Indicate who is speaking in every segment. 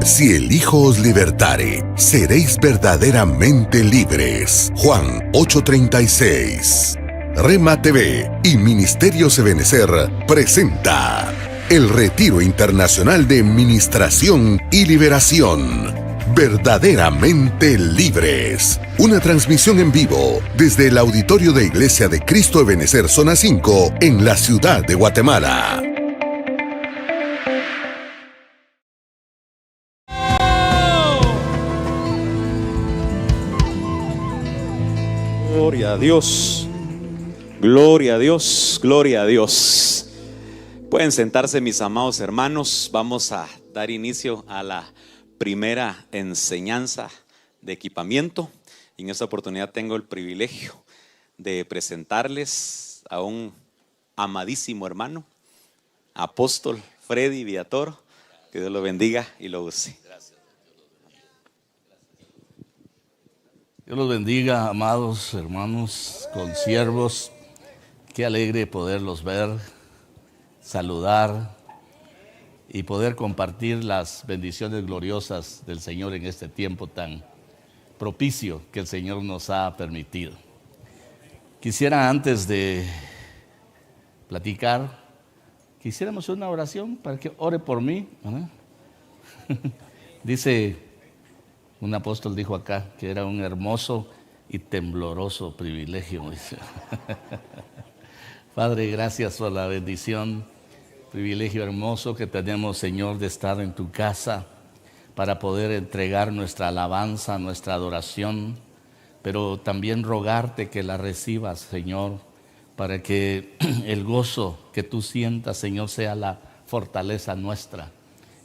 Speaker 1: Si el Hijo os libertare, seréis verdaderamente libres. Juan 8:36. Rema TV y Ministerios Ebenecer presenta el Retiro Internacional de Ministración y Liberación. Verdaderamente libres. Una transmisión en vivo desde el auditorio de Iglesia de Cristo Ebenecer Zona 5 en la ciudad de Guatemala.
Speaker 2: Gloria a Dios, gloria a Dios, gloria a Dios. Pueden sentarse, mis amados hermanos. Vamos a dar inicio a la primera enseñanza de equipamiento. Y en esta oportunidad tengo el privilegio de presentarles a un amadísimo hermano, apóstol Freddy Villatoro. Que Dios lo bendiga y lo use.
Speaker 3: Dios los bendiga, amados hermanos, consiervos. Qué alegre poderlos ver, saludar y poder compartir las bendiciones gloriosas del Señor en este tiempo tan propicio que el Señor nos ha permitido. Quisiera, antes de platicar, quisiéramos una oración para que ore por mí, ¿verdad? Un apóstol dijo acá que era un hermoso y tembloroso privilegio. Padre, gracias por la bendición, privilegio hermoso que tenemos, Señor, de estar en tu casa para poder entregar nuestra alabanza, nuestra adoración, pero también rogarte que la recibas, Señor, para que el gozo que tú sientas, Señor, sea la fortaleza nuestra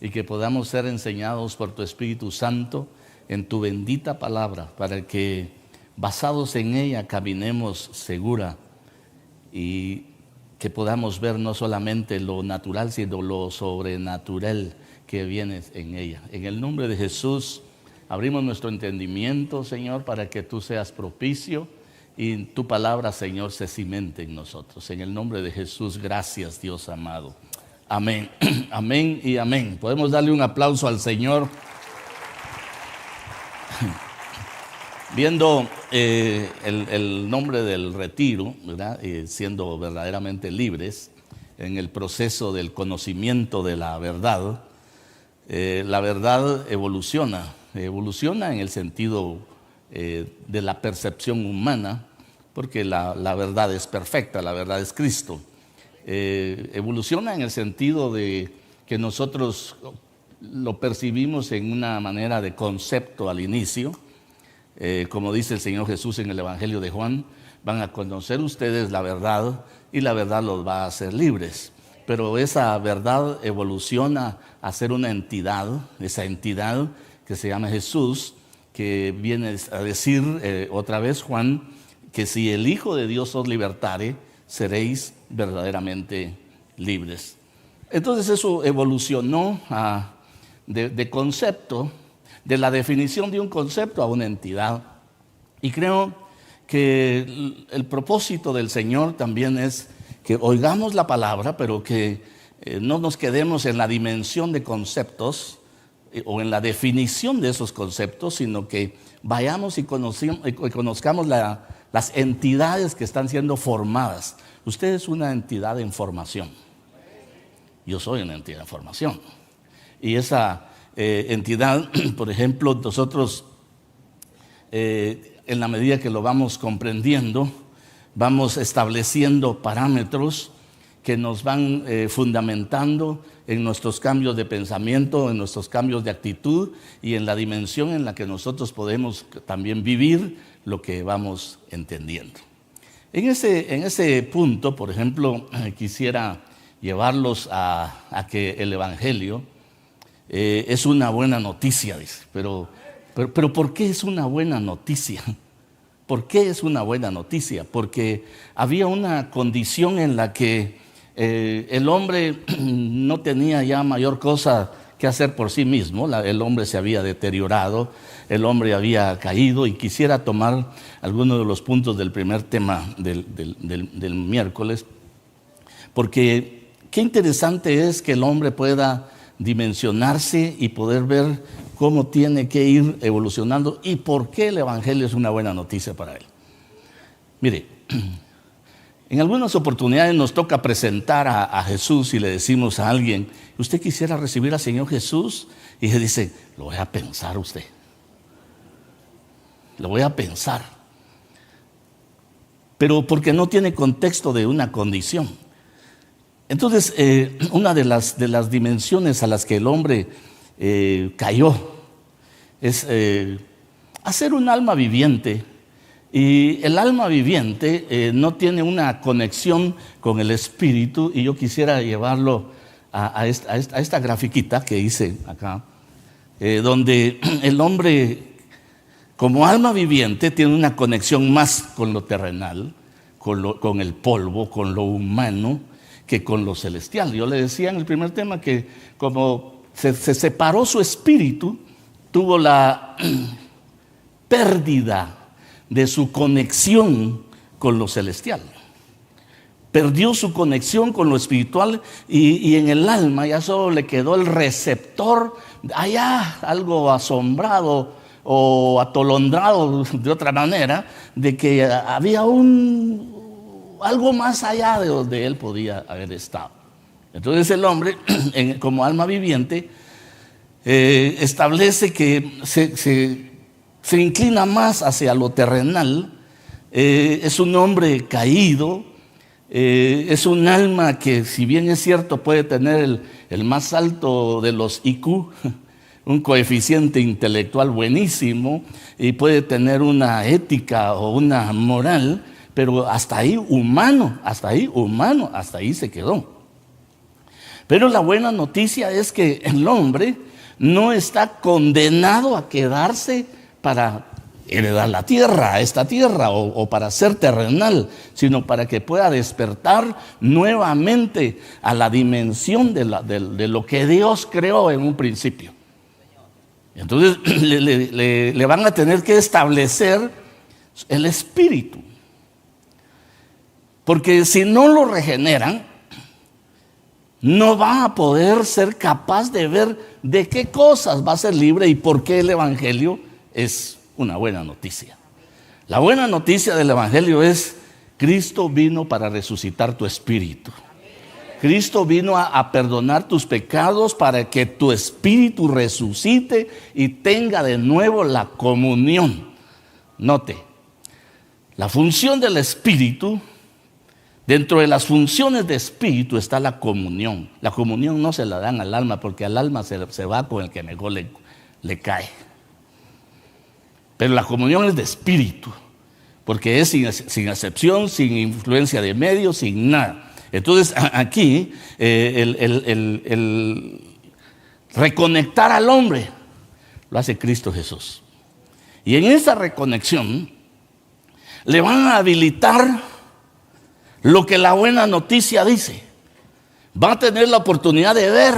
Speaker 3: y que podamos ser enseñados por tu Espíritu Santo en tu bendita palabra, para que basados en ella caminemos segura y que podamos ver no solamente lo natural, sino lo sobrenatural que viene en ella. En el nombre de Jesús abrimos nuestro entendimiento, Señor, para que tú seas propicio y tu palabra, Señor, se cimente en nosotros. En el nombre de Jesús, gracias, Dios amado. Amén, amén y amén. Podemos darle un aplauso al Señor. Viendo el nombre del retiro, ¿verdad? Siendo verdaderamente libres en el proceso del conocimiento de la verdad evoluciona en el sentido de la percepción humana, porque la verdad es perfecta, la verdad es Cristo. Evoluciona en el sentido de que nosotros lo percibimos en una manera de concepto al inicio. Como dice el Señor Jesús en el Evangelio de Juan, van a conocer ustedes la verdad y la verdad los va a hacer libres. Pero esa verdad evoluciona a ser una entidad, esa entidad que se llama Jesús, que viene a decir otra vez Juan, que si el Hijo de Dios os libertare, seréis verdaderamente libres. Entonces eso evolucionó de concepto, de la definición de un concepto a una entidad. Y creo que el propósito del Señor también es que oigamos la palabra, pero que no nos quedemos en la dimensión de conceptos o en la definición de esos conceptos, sino que vayamos y conozcamos las entidades que están siendo formadas. Usted es una entidad en formación. Yo soy una entidad en formación. Y esa entidad, por ejemplo, nosotros en la medida que lo vamos comprendiendo, vamos estableciendo parámetros que nos van fundamentando en nuestros cambios de pensamiento, en nuestros cambios de actitud y en la dimensión en la que nosotros podemos también vivir lo que vamos entendiendo. En ese punto, por ejemplo, quisiera llevarlos a que el Evangelio es una buena noticia, dice. Pero ¿por qué es una buena noticia? ¿Por qué es una buena noticia? Porque había una condición en la que el hombre no tenía ya mayor cosa que hacer por sí mismo. El hombre se había deteriorado, el hombre había caído, y quisiera tomar algunos de los puntos del primer tema del miércoles, porque qué interesante es que el hombre pueda dimensionarse y poder ver cómo tiene que ir evolucionando y por qué el Evangelio es una buena noticia para él. Mire, en algunas oportunidades nos toca presentar a Jesús y le decimos a alguien: ¿usted quisiera recibir al Señor Jesús? Y se dice: lo voy a pensar usted. Lo voy a pensar. Pero porque no tiene contexto de una condición. Entonces, una de las dimensiones a las que el hombre cayó es hacer un alma viviente. Y el alma viviente no tiene una conexión con el espíritu, y yo quisiera llevarlo a esta grafiquita que hice acá, donde el hombre como alma viviente tiene una conexión más con lo terrenal, con el polvo, con lo humano, que con lo celestial. Yo le decía en el primer tema que como se separó su espíritu, tuvo la pérdida de su conexión con lo celestial. Perdió su conexión con lo espiritual y en el alma ya solo le quedó el receptor, allá algo asombrado o atolondrado de otra manera, de que había algo más allá de donde él podía haber estado. Entonces el hombre, como alma viviente, establece que se inclina más hacia lo terrenal. Es un hombre caído, es un alma que, si bien es cierto, puede tener el más alto de los IQ, un coeficiente intelectual buenísimo, y puede tener una ética o una moral, pero hasta ahí humano, hasta ahí se quedó. Pero la buena noticia es que el hombre no está condenado a quedarse para heredar la tierra, esta tierra, o para ser terrenal, sino para que pueda despertar nuevamente a la dimensión de lo que Dios creó en un principio. Entonces le van a tener que establecer el espíritu, porque si no lo regeneran, no va a poder ser capaz de ver de qué cosas va a ser libre y por qué el Evangelio es una buena noticia. La buena noticia del Evangelio es: Cristo vino para resucitar tu espíritu. Cristo vino a perdonar tus pecados para que tu espíritu resucite y tenga de nuevo la comunión. Note, la función del espíritu, dentro de las funciones de espíritu está la comunión. La comunión no se la dan al alma, porque al alma se va con el que mejor le cae. Pero la comunión es de espíritu, porque es sin excepción, sin influencia de medios, sin nada. Entonces aquí el reconectar al hombre lo hace Cristo Jesús. Y en esa reconexión le van a habilitar lo que la buena noticia dice. Va a tener la oportunidad de ver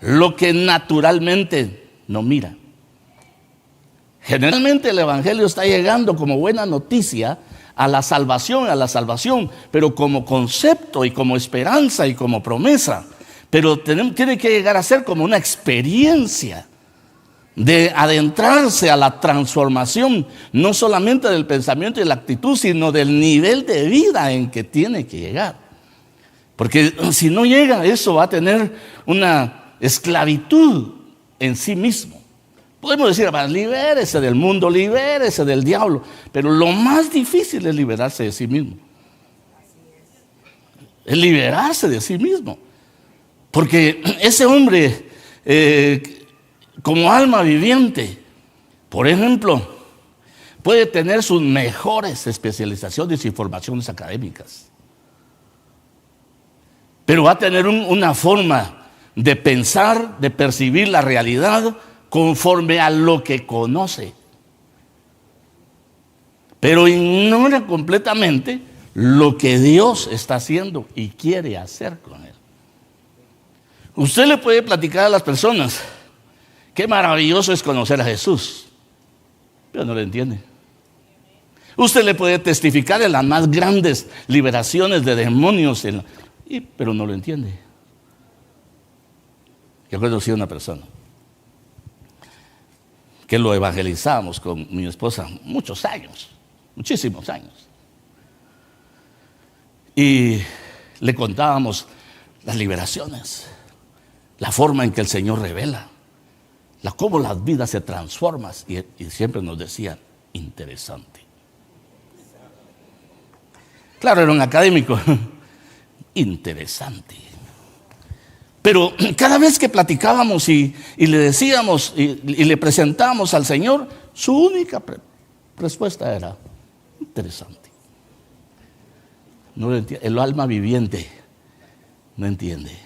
Speaker 3: lo que naturalmente no mira. Generalmente el Evangelio está llegando como buena noticia a la salvación, pero como concepto y como esperanza y como promesa. Pero tiene que llegar a ser como una experiencia de adentrarse a la transformación, no solamente del pensamiento y la actitud, sino del nivel de vida en que tiene que llegar. Porque si no llega, eso va a tener una esclavitud en sí mismo. Podemos decir: libérese del mundo, libérese del diablo, pero lo más difícil es liberarse de sí mismo. Es liberarse de sí mismo. Porque ese hombre, como alma viviente, por ejemplo, puede tener sus mejores especializaciones y formaciones académicas, pero va a tener una forma de pensar, de percibir la realidad conforme a lo que conoce, pero ignora completamente lo que Dios está haciendo y quiere hacer con él. Usted le puede platicar a las personas: qué maravilloso es conocer a Jesús, pero no lo entiende. Usted le puede testificar en las más grandes liberaciones de demonios, pero no lo entiende. Yo conocí a una persona que lo evangelizamos con mi esposa muchos años, muchísimos años. Y le contábamos las liberaciones, la forma en que el Señor revela, cómo las vidas se transforman. Y siempre nos decía, interesante. Claro, era un académico, interesante. Pero cada vez que platicábamos y le decíamos y le presentábamos al Señor, su única respuesta era, interesante. No lo entiende. El alma viviente no entiende.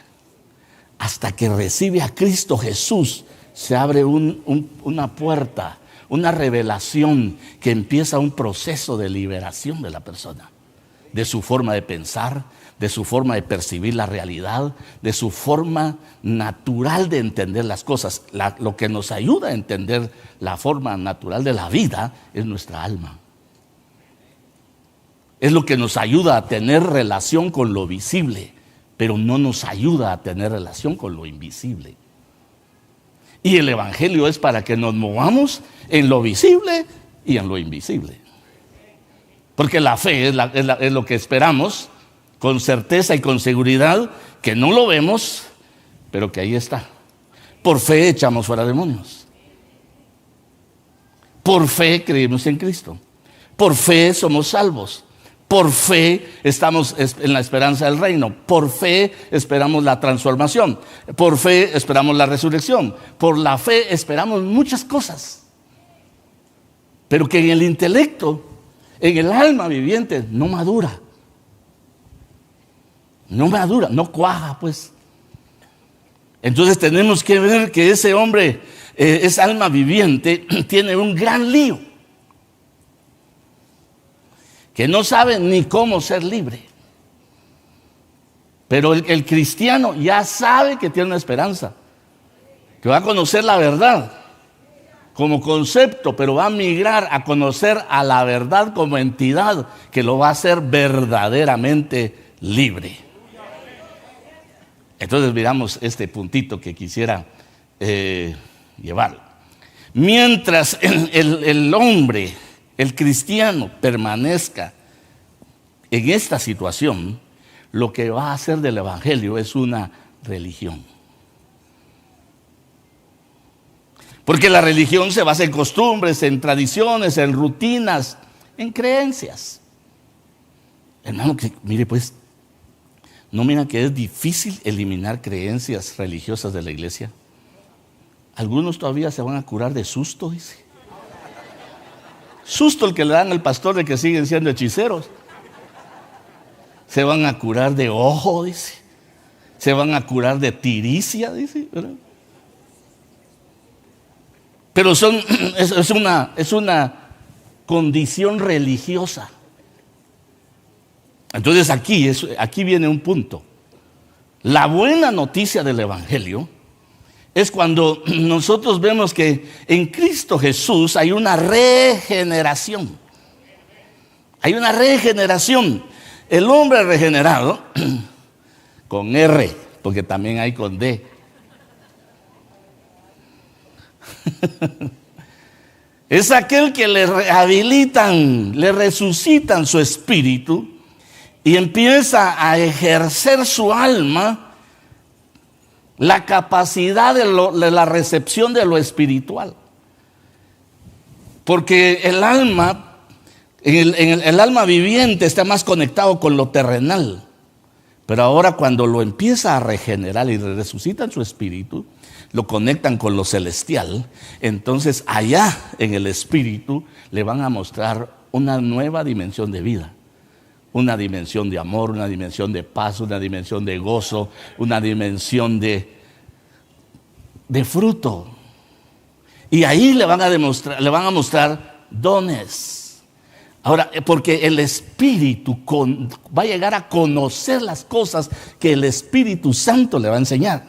Speaker 3: Hasta que recibe a Cristo Jesús, se abre una puerta, una revelación que empieza un proceso de liberación de la persona, de su forma de pensar, de su forma de percibir la realidad, de su forma natural de entender las cosas. Lo que nos ayuda a entender la forma natural de la vida es nuestra alma. Es lo que nos ayuda a tener relación con lo visible, pero no nos ayuda a tener relación con lo invisible. Y el Evangelio es para que nos movamos en lo visible y en lo invisible. Porque la fe es lo que esperamos con certeza y con seguridad, que no lo vemos, pero que ahí está. Por fe echamos fuera demonios. Por fe creemos en Cristo. Por fe somos salvos. Por fe estamos en la esperanza del reino. Por fe esperamos la transformación. Por fe esperamos la resurrección. Por la fe esperamos muchas cosas. Pero que en el intelecto, en el alma viviente, no madura. No madura, no cuaja, pues. Entonces tenemos que ver que ese hombre, esa alma viviente, tiene un gran lío. Que no sabe ni cómo ser libre. Pero el cristiano ya sabe que tiene una esperanza, que va a conocer la verdad como concepto, pero va a migrar a conocer a la verdad como entidad que lo va a hacer verdaderamente libre. Entonces miramos este puntito que quisiera llevar. Mientras el hombre, el cristiano, permanezca en esta situación, lo que va a hacer del evangelio es una religión. Porque la religión se basa en costumbres, en tradiciones, en rutinas, en creencias. Hermano, mire pues, ¿no miran que es difícil eliminar creencias religiosas de la iglesia? Algunos todavía se van a curar de susto, dice. Susto el que le dan al pastor de que siguen siendo hechiceros. Se van a curar de ojo, dice. Se van a curar de tiricia, dice, ¿verdad? Pero es una condición religiosa. Entonces aquí viene un punto. La buena noticia del evangelio es cuando nosotros vemos que en Cristo Jesús hay una regeneración. Hay una regeneración. El hombre regenerado, con R, porque también hay con D. Es aquel que le rehabilitan, le resucitan su espíritu y empieza a ejercer su alma la capacidad de la recepción de lo espiritual. Porque el alma, el alma viviente está más conectado con lo terrenal. Pero ahora cuando lo empieza a regenerar y resucitan su espíritu, lo conectan con lo celestial, entonces allá en el espíritu le van a mostrar una nueva dimensión de vida. Una dimensión de amor, una dimensión de paz, una dimensión de gozo, una dimensión de fruto. Y ahí le van a mostrar dones. Ahora, porque el Espíritu va a llegar a conocer las cosas que el Espíritu Santo le va a enseñar.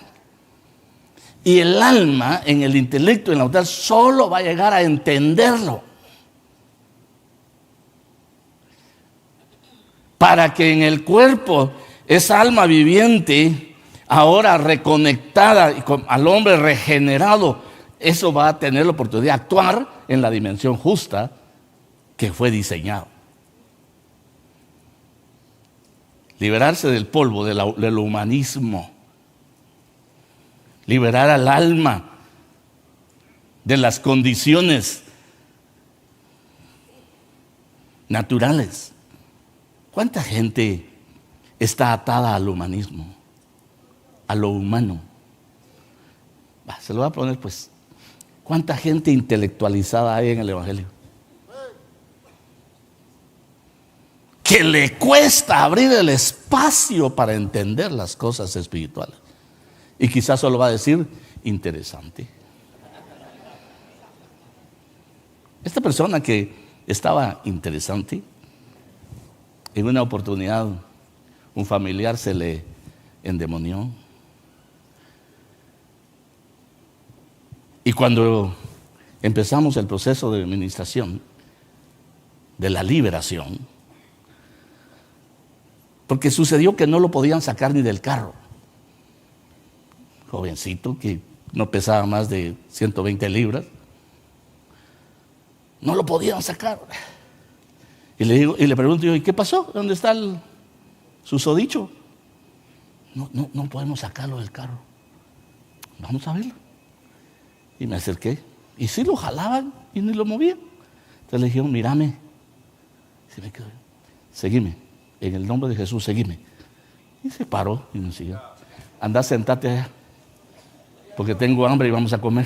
Speaker 3: Y el alma, en el intelecto, en la voluntad, solo va a llegar a entenderlo. Para que en el cuerpo, esa alma viviente ahora reconectada y al hombre regenerado, eso va a tener la oportunidad de actuar en la dimensión justa que fue diseñado. Liberarse del polvo, del humanismo. Liberar al alma de las condiciones naturales. ¿Cuánta gente está atada al humanismo, a lo humano? Se lo voy a poner pues. ¿Cuánta gente intelectualizada hay en el Evangelio? Que le cuesta abrir el espacio para entender las cosas espirituales. Y quizás solo va a decir, interesante. Esta persona que estaba interesante, en una oportunidad un familiar se le endemonió. Y cuando empezamos el proceso de administración, de la liberación, porque sucedió que no lo podían sacar ni del carro. Jovencito que no pesaba más de 120 libras. No lo podían sacar. Y le pregunto yo, ¿y qué pasó? ¿Dónde está el susodicho? No podemos sacarlo del carro. Vamos a verlo. Y me acerqué. Y sí lo jalaban y ni lo movían. Entonces le dijeron, mírame. Y se me quedó. Seguime. En el nombre de Jesús, seguime. Y se paró y me siguió. Anda, sentate allá. Porque tengo hambre y vamos a comer.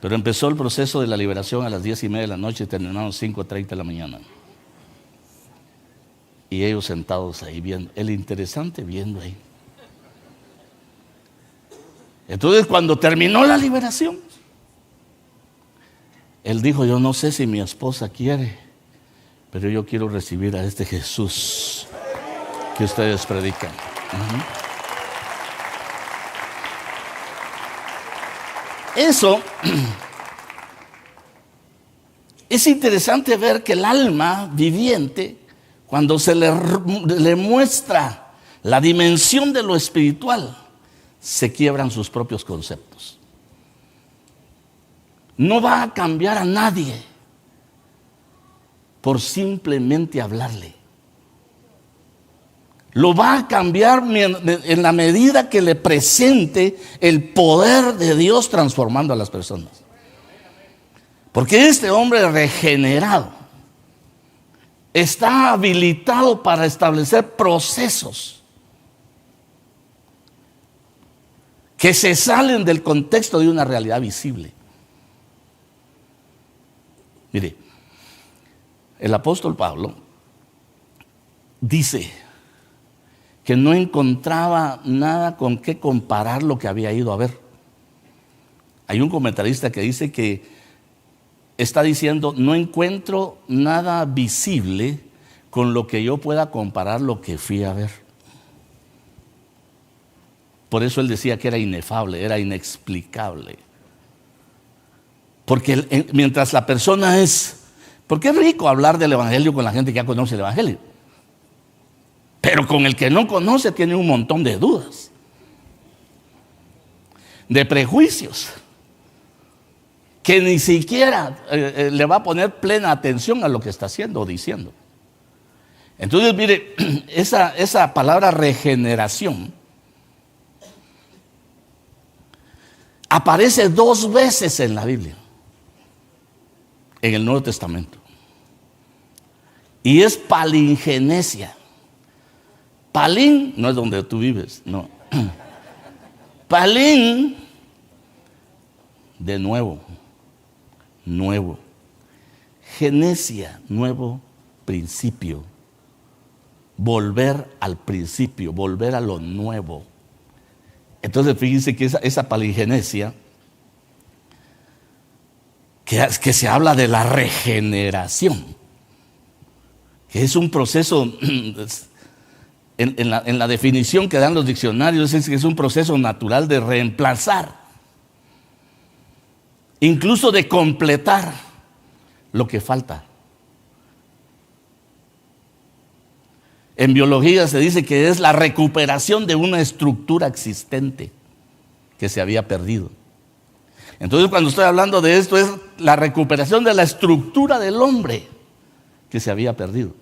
Speaker 3: Pero empezó el proceso de la liberación a las 10:30 de la noche y terminamos 5:30 de la mañana. Y ellos sentados ahí viendo, el interesante viendo ahí. Entonces cuando terminó la liberación, él dijo, yo no sé si mi esposa quiere, pero yo quiero recibir a este Jesús que ustedes predican. Eso es interesante ver que el alma viviente, cuando se le muestra la dimensión de lo espiritual, se quiebran sus propios conceptos. No va a cambiar a nadie por simplemente hablarle. Lo va a cambiar en la medida que le presente el poder de Dios transformando a las personas. Porque este hombre regenerado está habilitado para establecer procesos que se salen del contexto de una realidad visible. Mire, el apóstol Pablo dice que no encontraba nada con qué comparar lo que había ido a ver. Hay un comentarista que dice que está diciendo, no encuentro nada visible con lo que yo pueda comparar lo que fui a ver. Por eso él decía que era inefable, era inexplicable. Porque mientras la persona porque es rico hablar del evangelio con la gente que ya conoce el evangelio. Pero con el que no conoce tiene un montón de dudas, de prejuicios, que ni siquiera le va a poner plena atención a lo que está haciendo o diciendo. Entonces, mire, esa palabra regeneración aparece 2 veces en la Biblia, en el Nuevo Testamento. Y es palingenesia. Palín no es donde tú vives, no. Palín, de nuevo. Genesia, nuevo principio. Volver al principio, volver a lo nuevo. Entonces fíjense que esa palingenesia, que se habla de la regeneración, que es un proceso... En la definición que dan los diccionarios es que es un proceso natural de reemplazar, incluso de completar lo que falta. En biología se dice que es la recuperación de una estructura existente que se había perdido. Entonces, cuando estoy hablando de esto, es la recuperación de la estructura del hombre que se había perdido.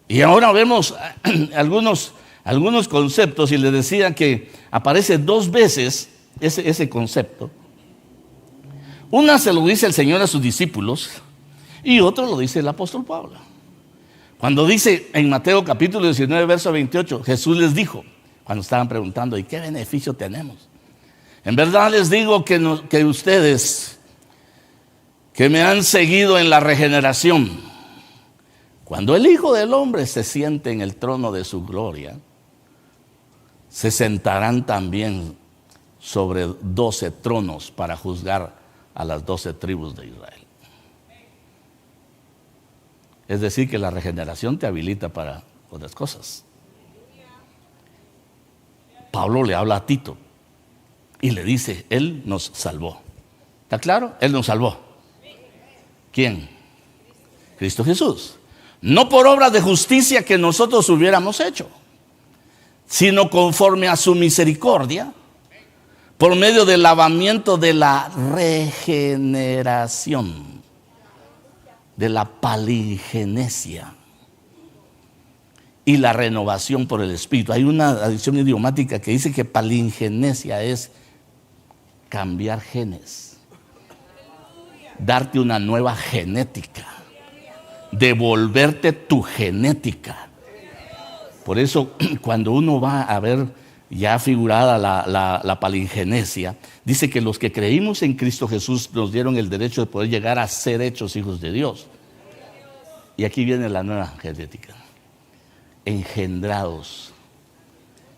Speaker 3: Y ahora vemos algunos conceptos, y les decía que aparece 2 veces ese concepto. Una se lo dice el Señor a sus discípulos y otro lo dice el apóstol Pablo. Cuando dice en Mateo capítulo 19, verso 28, Jesús les dijo, cuando estaban preguntando, ¿y qué beneficio tenemos? En verdad les digo que ustedes que me han seguido en la regeneración, cuando el Hijo del Hombre se siente en el trono de su gloria, se sentarán también sobre 12 tronos para juzgar a las 12 tribus de Israel. Es decir, que la regeneración te habilita para otras cosas. Pablo le habla a Tito y le dice, Él nos salvó. ¿Está claro? Él nos salvó. ¿Quién? Cristo Jesús. No por obras de justicia que nosotros hubiéramos hecho, sino conforme a su misericordia, por medio del lavamiento de la regeneración, de la palingenesia y la renovación por el Espíritu. Hay una adición idiomática que dice que palingenesia es cambiar genes, darte una nueva genética, devolverte tu genética. Por eso, cuando uno va a ver ya figurada la palingenesia, dice que los que creímos en Cristo Jesús nos dieron el derecho de poder llegar a ser hechos hijos de Dios. Y aquí viene la nueva genética. Engendrados,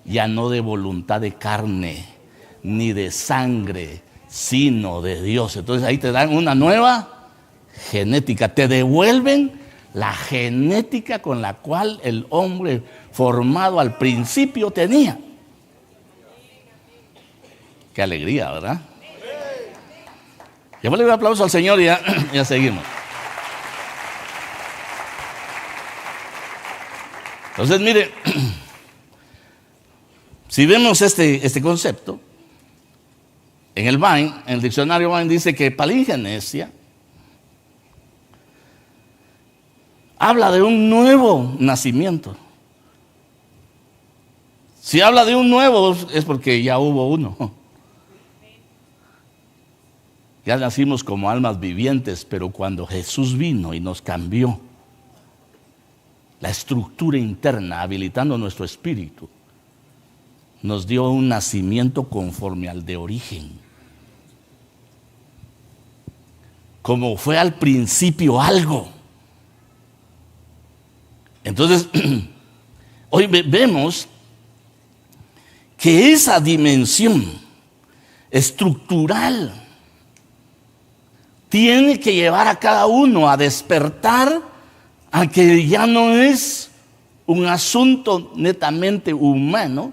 Speaker 3: ya no de voluntad de carne, ni de sangre, sino de Dios. Entonces ahí te dan una nueva genética, te devuelven la genética con la cual el hombre formado al principio tenía. Qué alegría, ¿verdad? Démosle un aplauso al Señor y ya seguimos. Entonces, mire, si vemos este concepto, en el Vine, en el diccionario Vine dice que palingenesia habla de un nuevo nacimiento. Si habla de un nuevo es porque ya hubo uno. Ya nacimos como almas vivientes, pero cuando Jesús vino y nos cambió la estructura interna, habilitando nuestro espíritu, nos dio un nacimiento conforme al de origen. Como fue al principio algo. Entonces, hoy vemos que esa dimensión estructural tiene que llevar a cada uno a despertar a que ya no es un asunto netamente humano,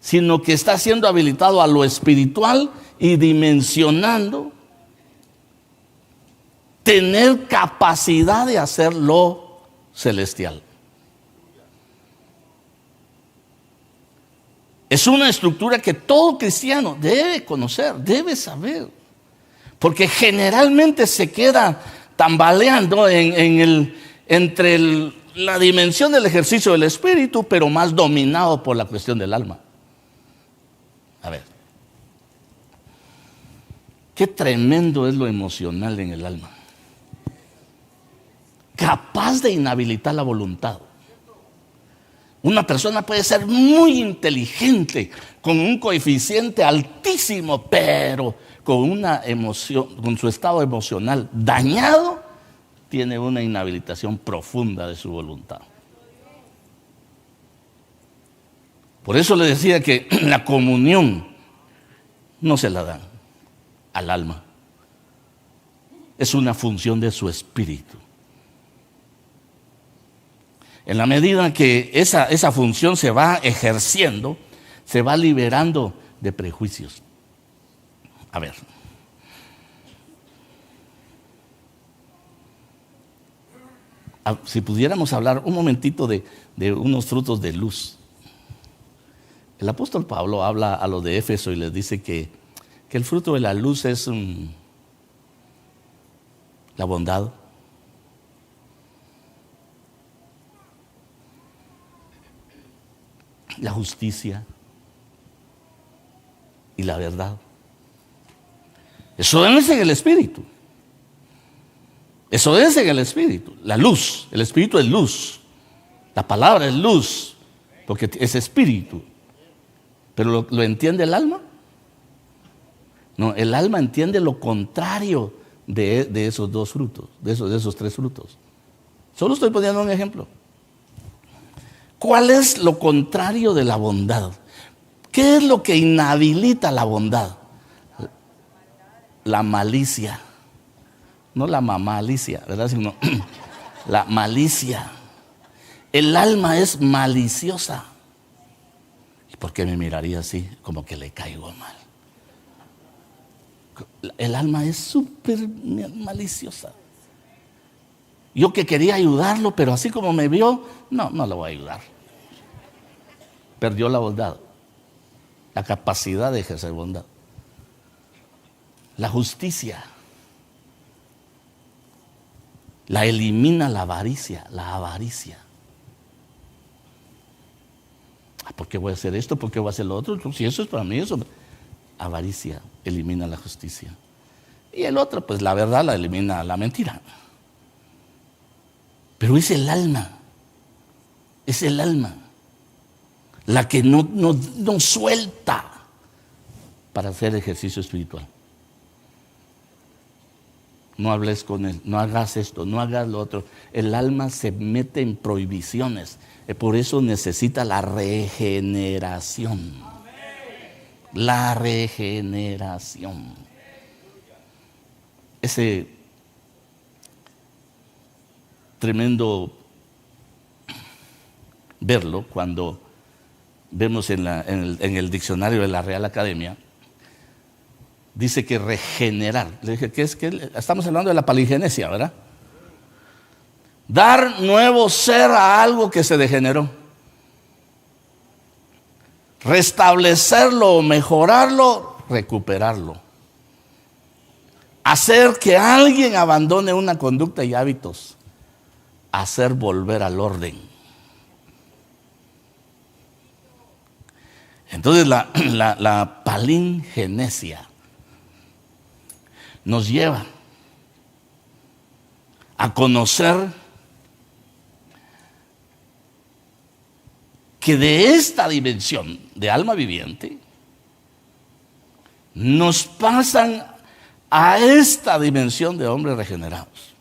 Speaker 3: sino que está siendo habilitado a lo espiritual y dimensionando tener capacidad de hacer lo celestial. Es una estructura que todo cristiano debe conocer, debe saber, porque generalmente se queda tambaleando entre la dimensión del ejercicio del espíritu, pero más dominado por la cuestión del alma. A ver, qué tremendo es lo emocional en el alma, capaz de inhabilitar la voluntad. Una persona puede ser muy inteligente, con un coeficiente altísimo, pero con una emoción, con su estado emocional dañado, tiene una inhabilitación profunda de su voluntad. Por eso le decía que la comunión no se la dan al alma. Es una función de su espíritu. En la medida que esa función se va ejerciendo, se va liberando de prejuicios. A ver. Si pudiéramos hablar un momentito de unos frutos de luz. El apóstol Pablo habla a los de Éfeso y les dice que el fruto de la luz es la bondad, la justicia y la verdad. Eso es en el Espíritu. Eso es en el Espíritu. La luz, el Espíritu es luz. La palabra es luz, porque es Espíritu. ¿Pero lo entiende el alma? No, el alma entiende lo contrario de esos dos frutos, de esos tres frutos. Solo estoy poniendo un ejemplo. ¿Cuál es lo contrario de la bondad? ¿Qué es lo que inhabilita la bondad? La malicia. No la mamalicia, ¿verdad? Sino la malicia. El alma es maliciosa. ¿Y por qué me miraría así? Como que le caigo mal. El alma es súper maliciosa. Yo que quería ayudarlo, pero así como me vio, no lo voy a ayudar. Perdió la bondad, la capacidad de ejercer bondad. La justicia la elimina la avaricia, ¿Por qué voy a hacer esto? ¿Por qué voy a hacer lo otro? Si eso es para mí, eso. Avaricia elimina la justicia. Y el otro, pues la verdad la elimina la mentira. Pero es el alma la que no suelta para hacer ejercicio espiritual. No hables con él, no hagas esto, no hagas lo otro. El alma se mete en prohibiciones. Por eso necesita la regeneración. La regeneración. Ese tremendo verlo cuando vemos en el diccionario de la Real Academia. Dice que regenerar. Le dije, ¿qué es? Estamos hablando de la palingenesia, ¿verdad? Dar nuevo ser a algo que se degeneró. Restablecerlo, mejorarlo, recuperarlo. Hacer que alguien abandone una conducta y hábitos. Hacer volver al orden. Entonces la palingenesia nos lleva a conocer que de esta dimensión de alma viviente nos pasan a esta dimensión de hombres regenerados.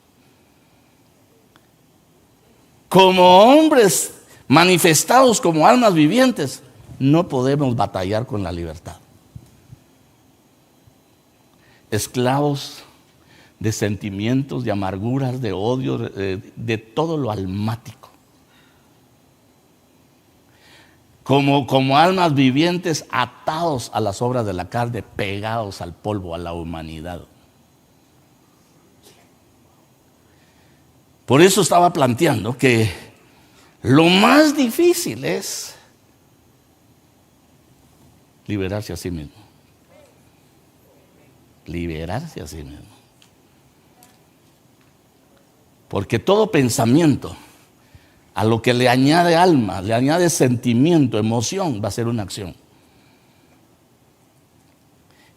Speaker 3: Como hombres manifestados como almas vivientes, no podemos batallar con la libertad. Esclavos de sentimientos, de amarguras, de odio, de todo lo almático. Como almas vivientes atados a las obras de la carne, pegados al polvo, a la humanidad. Por eso estaba planteando que lo más difícil es liberarse a sí mismo. Liberarse a sí mismo. Porque todo pensamiento, a lo que le añade alma, le añade sentimiento, emoción, va a ser una acción.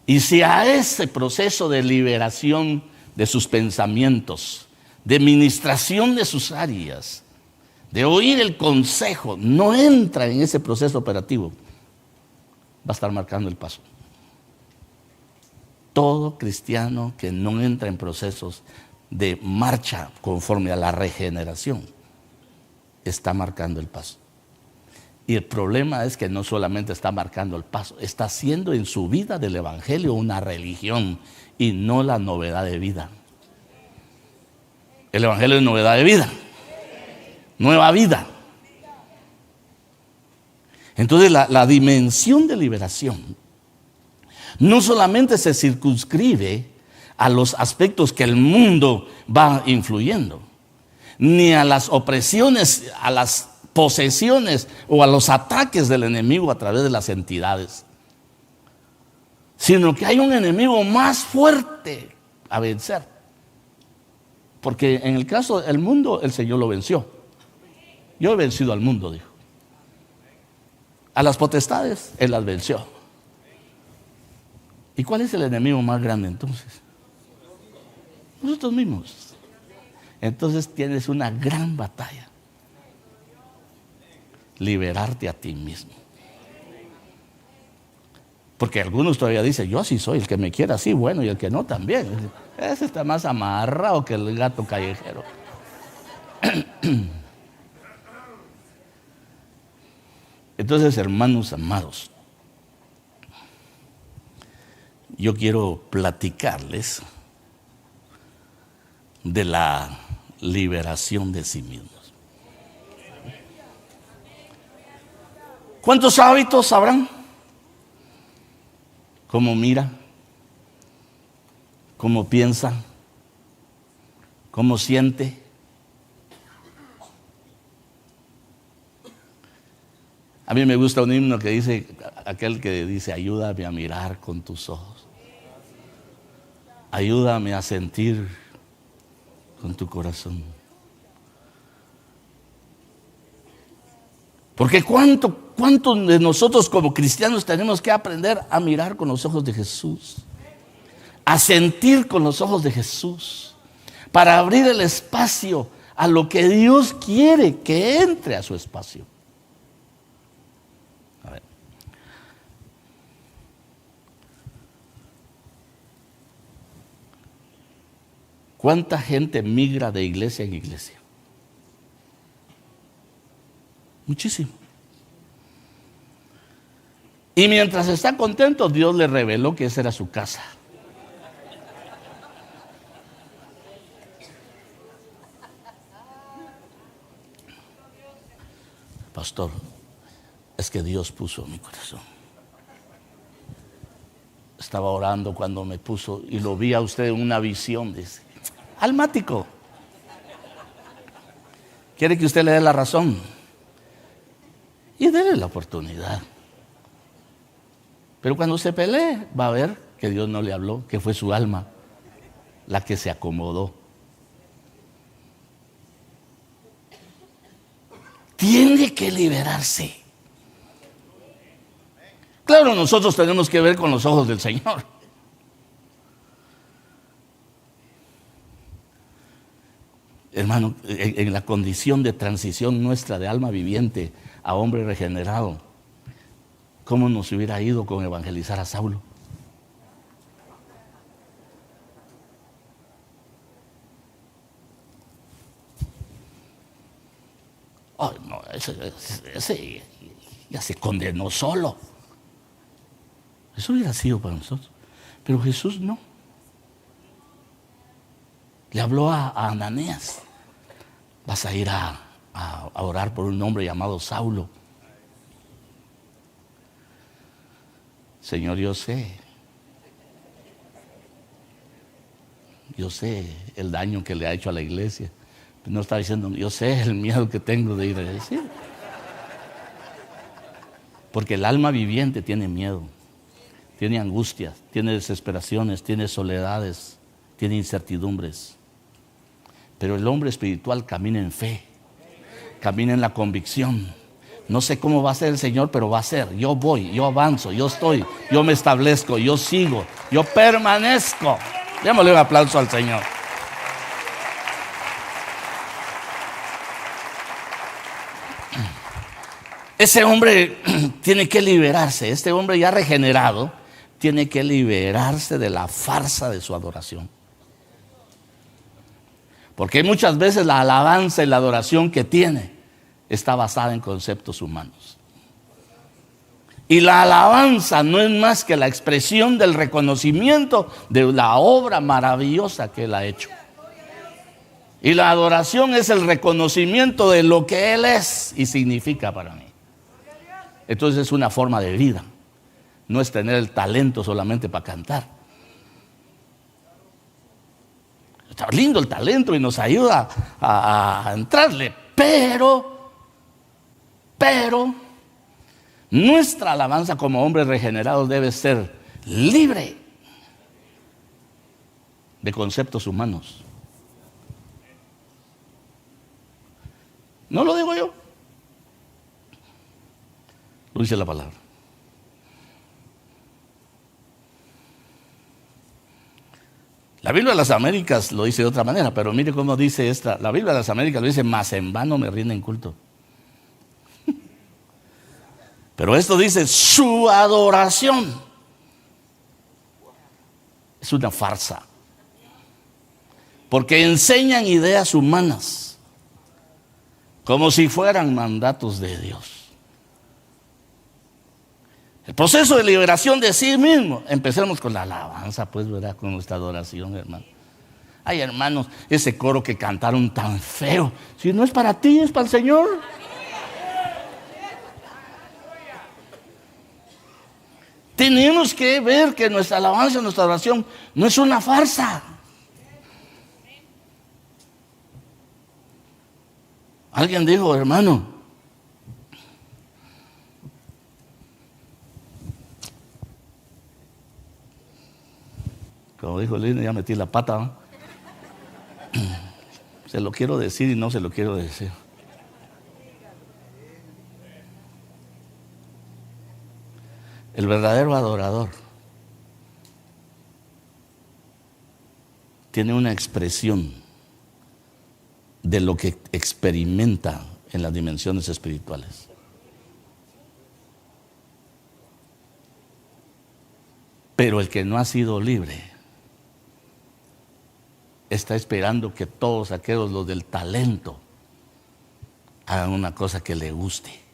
Speaker 3: Y si a ese proceso de liberación de sus pensamientos, de ministración de sus áreas, de oír el consejo, no entra en ese proceso operativo, va a estar marcando el paso. Todo cristiano que no entra en procesos de marcha conforme a la regeneración está marcando el paso. Y el problema es que no solamente está marcando el paso, está haciendo en su vida del evangelio una religión y no la novedad de vida. El evangelio es novedad de vida, nueva vida. Entonces la dimensión de liberación no solamente se circunscribe a los aspectos que el mundo va influyendo, ni a las opresiones, a las posesiones o a los ataques del enemigo a través de las entidades, sino que hay un enemigo más fuerte a vencer. Porque en el caso del mundo, el Señor lo venció. Yo he vencido al mundo, dijo. A las potestades, Él las venció. ¿Y cuál es el enemigo más grande entonces? Nosotros mismos. Entonces tienes una gran batalla. Liberarte a ti mismo. Porque algunos todavía dicen, yo así soy, el que me quiera así, bueno, y el que no también. Ese está más amarrado que el gato callejero. Entonces, hermanos amados, yo quiero platicarles de la liberación de sí mismos. ¿Cuántos hábitos sabrán? ¿Cómo mira? ¿Cómo piensa? ¿Cómo siente? A mí me gusta un himno que dice, aquel que dice, ayúdame a mirar con tus ojos. Ayúdame a sentir con tu corazón. Porque ¿cuánto de nosotros como cristianos tenemos que aprender a mirar con los ojos de Jesús? A sentir con los ojos de Jesús. Para abrir el espacio a lo que Dios quiere que entre a su espacio. A ver. ¿Cuánta gente migra de iglesia en iglesia? Muchísimo. Y mientras está contento, Dios le reveló que esa era su casa. Pastor, es que Dios puso en mi corazón. Estaba orando cuando me puso y lo vi a usted en una visión, dice. Almático. Quiere que usted le dé la razón. Y déle la oportunidad. Pero cuando se pelee, va a ver que Dios no le habló, que fue su alma la que se acomodó. Tiene que liberarse. Claro, nosotros tenemos que ver con los ojos del Señor. Hermano, en la condición de transición nuestra de alma viviente a hombre regenerado, ¿cómo nos hubiera ido con evangelizar a Saulo? Oh, no, ese ya se condenó solo. Eso hubiera sido para nosotros. Pero Jesús no. Le habló a Ananías. Vas a ir a orar por un hombre llamado Saulo. Señor, yo sé el daño que le ha hecho a la iglesia. No está diciendo, yo sé el miedo que tengo de ir a decir. Porque el alma viviente tiene miedo, tiene angustias, tiene desesperaciones, tiene soledades, tiene incertidumbres. Pero el hombre espiritual camina en fe, camina en la convicción. No sé cómo va a ser el Señor, pero va a ser. Yo voy, yo avanzo, yo estoy, yo me establezco, yo sigo, yo permanezco. Démosle un aplauso al Señor. Ese hombre tiene que liberarse. Este hombre ya regenerado tiene que liberarse de la farsa de su adoración. Porque muchas veces la alabanza y la adoración que tiene está basada en conceptos humanos. Y la alabanza no es más que la expresión del reconocimiento de la obra maravillosa que Él ha hecho. Y la adoración es el reconocimiento de lo que Él es y significa para mí. Entonces es una forma de vida. No es tener el talento solamente para cantar. Está lindo el talento y nos ayuda a entrarle, pero nuestra alabanza como hombres regenerados debe ser libre de conceptos humanos. No lo digo yo, lo dice la palabra. La Biblia de las Américas lo dice de otra manera, pero mire cómo dice esta. La Biblia de las Américas lo dice: mas en vano me rinden culto. Pero esto dice: su adoración es una farsa, porque enseñan ideas humanas como si fueran mandatos de Dios. El proceso de liberación de sí mismo. Empecemos con la alabanza, pues, ¿verdad? Con nuestra adoración, hermano. Ay, hermanos, ese coro que cantaron tan feo, si no es para ti, es para el Señor. Tenemos que ver que nuestra alabanza, nuestra oración no es una farsa. Alguien dijo: hermano, como dijo Lina, ya metí la pata, ¿no? Se lo quiero decir y no se lo quiero decir. El verdadero adorador tiene una expresión de lo que experimenta en las dimensiones espirituales. Pero el que no ha sido libre está esperando que todos aquellos, los del talento, hagan una cosa que le guste.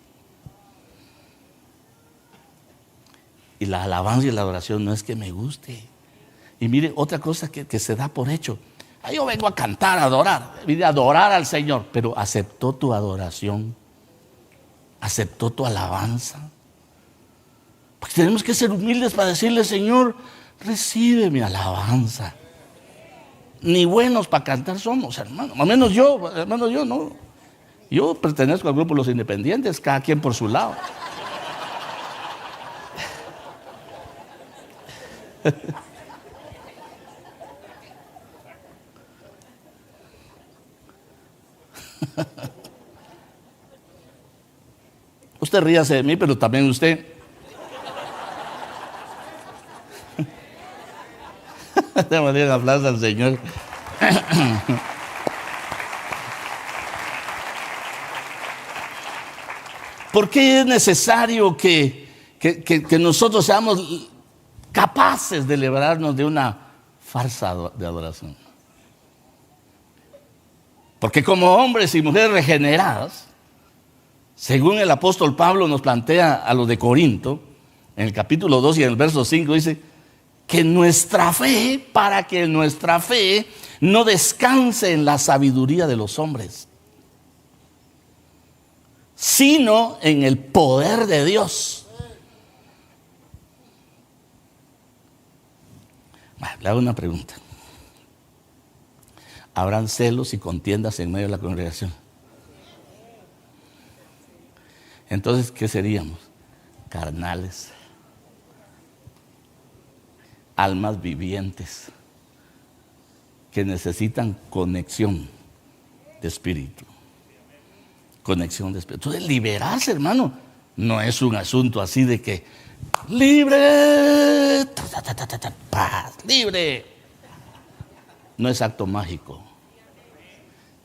Speaker 3: Y la alabanza y la adoración no es que me guste. Y mire, otra cosa que se da por hecho: yo vengo a cantar, a adorar, vine a adorar al Señor. Pero aceptó tu adoración, aceptó tu alabanza. Porque tenemos que ser humildes para decirle: Señor, recibe mi alabanza. Ni buenos para cantar somos, hermano. Al menos yo, no. Yo pertenezco al grupo de los independientes, cada quien por su lado. Usted ríase de mí, pero también usted. Démosle un aplauso al Señor. ¿Por qué es necesario que nosotros seamos capaces de librarnos de una farsa de adoración? Porque como hombres y mujeres regeneradas, según el apóstol Pablo nos plantea a los de Corinto, en el capítulo 2 y en el verso 5 dice que para que nuestra fe no descanse en la sabiduría de los hombres, sino en el poder de Dios. Bueno, le hago una pregunta: ¿habrán celos y contiendas en medio de la congregación? Entonces, ¿qué seríamos? Carnales, almas vivientes que necesitan conexión de espíritu. Conexión de espíritu. Entonces, liberarse, hermano, no es un asunto así de que libre, paz, libre. No es acto mágico.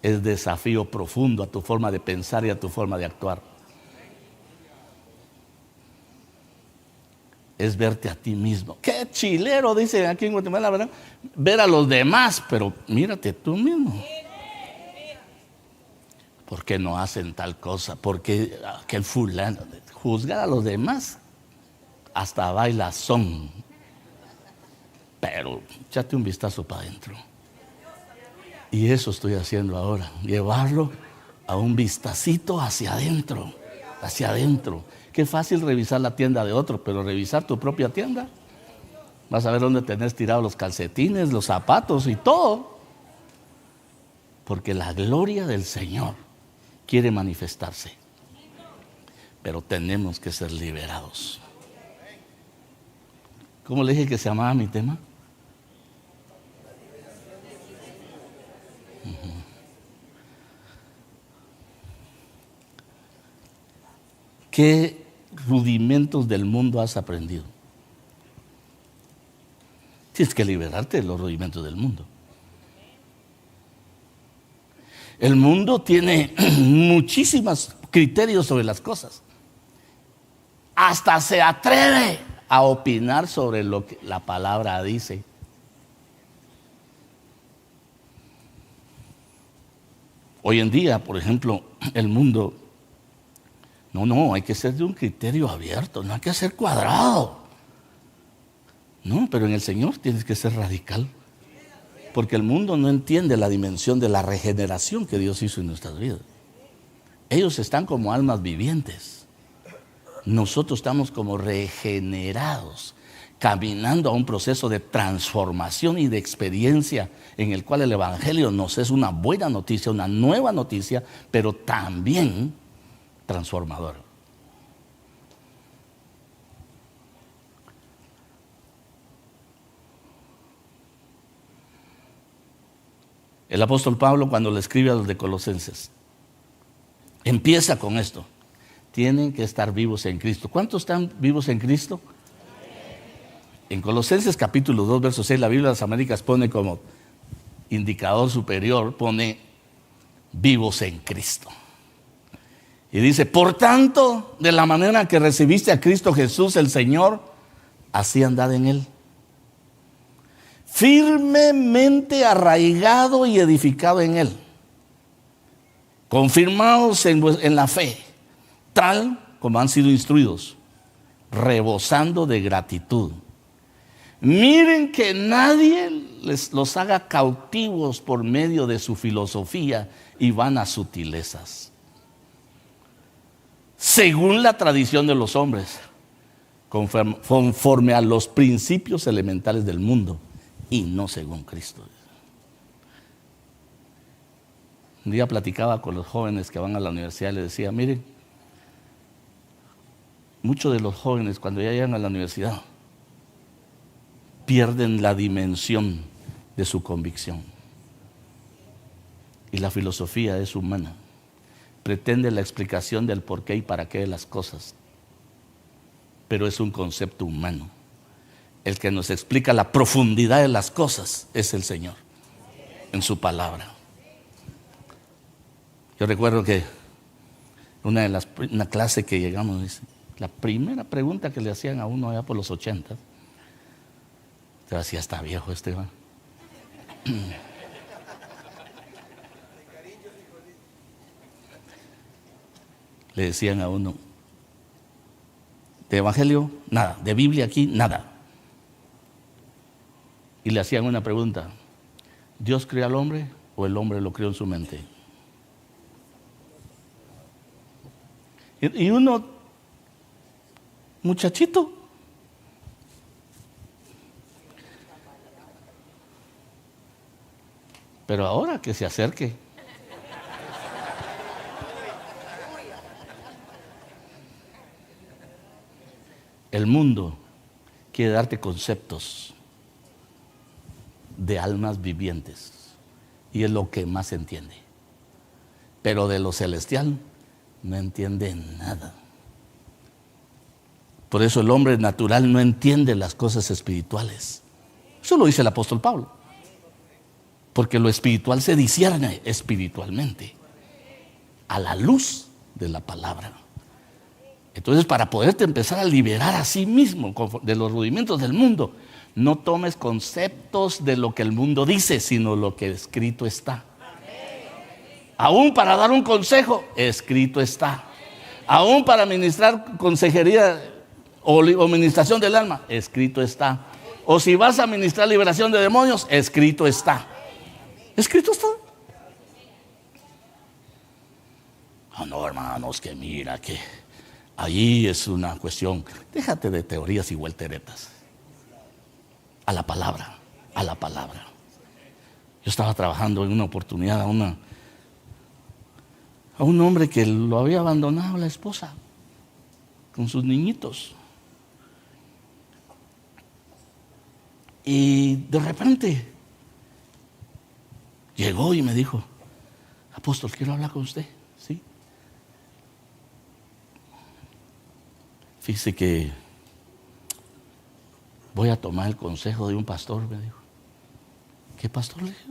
Speaker 3: Es desafío profundo a tu forma de pensar y a tu forma de actuar. Es verte a ti mismo. Qué chilero, dice aquí en Guatemala, ¿verdad? Ver a los demás, pero mírate tú mismo. ¿Por qué no hacen tal cosa? ¿Por qué aquel fulano? Juzgar a los demás hasta baila son. Pero échate un vistazo para adentro. Y eso estoy haciendo ahora, llevarlo a un vistacito hacia adentro, hacia adentro. Qué fácil revisar la tienda de otro, pero revisar tu propia tienda. Vas a ver dónde tenés tirados los calcetines, los zapatos y todo. Porque la gloria del Señor quiere manifestarse. Pero tenemos que ser liberados. ¿Cómo le dije que se llamaba mi tema? ¿Qué rudimentos del mundo has aprendido? Tienes que liberarte de los rudimentos del mundo. El mundo tiene muchísimos criterios sobre las cosas. Hasta se atreve a opinar sobre lo que la palabra dice. Hoy en día, por ejemplo, el mundo, no, hay que ser de un criterio abierto, no hay que ser cuadrado. No, pero en el Señor tienes que ser radical. Porque el mundo no entiende la dimensión de la regeneración que Dios hizo en nuestras vidas. Ellos están como almas vivientes. Nosotros estamos como regenerados, caminando a un proceso de transformación y de experiencia en el cual el Evangelio nos es una buena noticia, una nueva noticia, pero también transformador. El apóstol Pablo, cuando le escribe a los de Colosenses, empieza con esto: tienen que estar vivos en Cristo. ¿Cuántos están vivos en Cristo? En Colosenses capítulo 2, verso 6, la Biblia de las Américas pone como indicador superior, pone vivos en Cristo. Y dice: por tanto, de la manera que recibiste a Cristo Jesús el Señor, así andad en Él, firmemente arraigado y edificado en Él, confirmados en la fe, tal como han sido instruidos, rebosando de gratitud. Miren que nadie los haga cautivos por medio de su filosofía y vanas sutilezas, según la tradición de los hombres, conforme a los principios elementales del mundo, y no según Cristo. Un día platicaba con los jóvenes que van a la universidad y les decía: miren, muchos de los jóvenes cuando ya llegan a la universidad pierden la dimensión de su convicción. Y la filosofía es humana. Pretende la explicación del por qué y para qué de las cosas, pero es un concepto humano. El que nos explica la profundidad de las cosas es el Señor, en su palabra. Yo recuerdo que una clase que llegamos, dice, la primera pregunta que le hacían a uno allá por los 80, te decía: está viejo este, ¿va? Le decían a uno: de evangelio, nada; de Biblia aquí, nada. Y le hacían una pregunta: ¿Dios creó al hombre o el hombre lo creó en su mente? Y uno, muchachito, pero ahora que se acerque. El mundo quiere darte conceptos de almas vivientes y es lo que más entiende, pero de lo celestial no entiende nada. Por eso el hombre natural no entiende las cosas espirituales. Eso lo dice el apóstol Pablo, porque lo espiritual se discierne espiritualmente a la luz de la palabra. Entonces, para poderte empezar a liberar a sí mismo de los rudimentos del mundo, no tomes conceptos de lo que el mundo dice, sino lo que escrito está. Aún para dar un consejo, escrito está. Aún para ministrar consejería o ministración del alma, escrito está. O si vas a ministrar liberación de demonios, escrito está. Escrito está. Oh, no, hermanos, que mira que allí es una cuestión. Déjate de teorías y vuelteretas. A la palabra, a la palabra. Yo estaba trabajando en una oportunidad a un hombre que lo había abandonado la esposa con sus niñitos. Y de repente llegó y me dijo: apóstol, quiero hablar con usted. ¿Sí? Fíjese que voy a tomar el consejo de un pastor, me dijo. ¿Qué pastor? Le dije.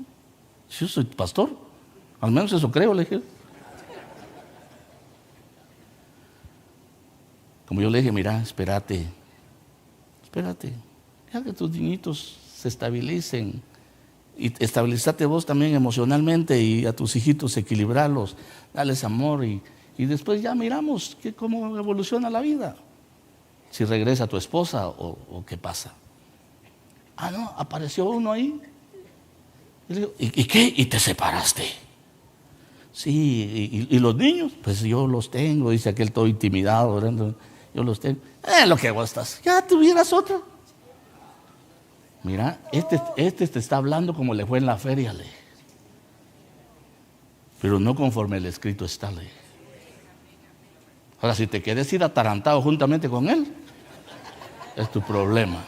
Speaker 3: Yo soy pastor, al menos eso creo, le dije. Como yo le dije: mira, espérate, ya que tus niñitos se estabilicen, y estabilizate vos también emocionalmente, y a tus hijitos equilibrarlos, darles amor, y después ya miramos cómo evoluciona la vida, si regresa tu esposa o qué pasa. Ah, no, apareció uno ahí. Y le digo: ¿y qué? ¿Y te separaste? Sí, y los niños, pues yo los tengo, dice aquel todo intimidado, ¿verdad? Yo los tengo. Lo que vos estás, ya tuvieras otro. Mira, este te está hablando como le fue en la feria, le. Pero no conforme el escrito está, le. Ahora, si te quieres ir atarantado juntamente con él, es tu problema.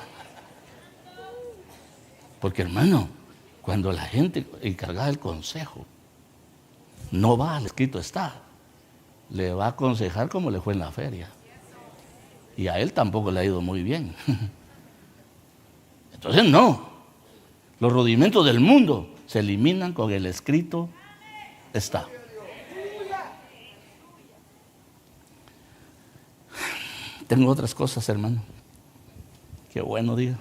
Speaker 3: Porque, hermano, cuando la gente encargada del consejo no va al escrito está, le va a aconsejar como le fue en la feria. Y a él tampoco le ha ido muy bien. Entonces no, los rudimentos del mundo se eliminan con el escrito está. Tengo otras cosas, hermano. Qué bueno, diga.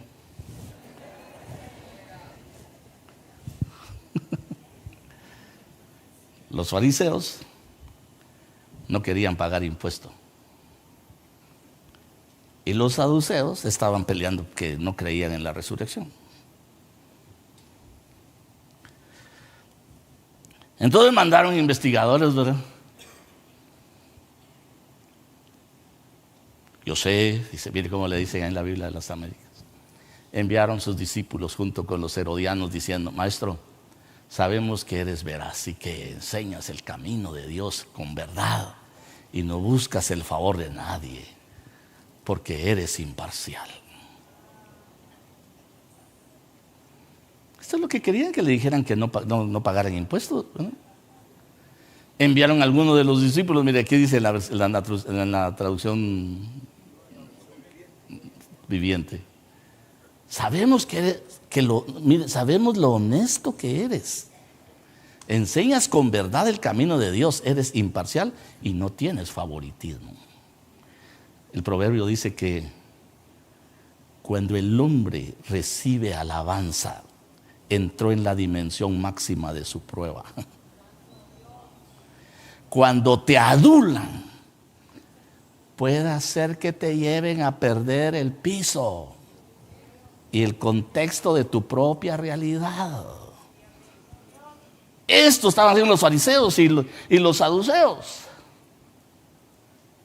Speaker 3: Los fariseos no querían pagar impuesto. Y los saduceos estaban peleando que no creían en la resurrección. Entonces mandaron investigadores, ¿verdad? Yo sé, dice, mire cómo le dicen en la Biblia de las Américas. Enviaron sus discípulos junto con los herodianos diciendo: maestro, sabemos que eres veraz y que enseñas el camino de Dios con verdad y no buscas el favor de nadie, porque eres imparcial. Esto es lo que querían que le dijeran, que no pagaran impuestos, ¿no? Enviaron a algunos de los discípulos, mire, aquí dice en la traducción viviente: sabemos sabemos lo honesto que eres. Enseñas con verdad el camino de Dios, eres imparcial y no tienes favoritismo. El proverbio dice que cuando el hombre recibe alabanza, entró en la dimensión máxima de su prueba. Cuando te adulan, puede hacer que te lleven a perder el piso y el contexto de tu propia realidad. Esto estaban haciendo los fariseos y los saduceos.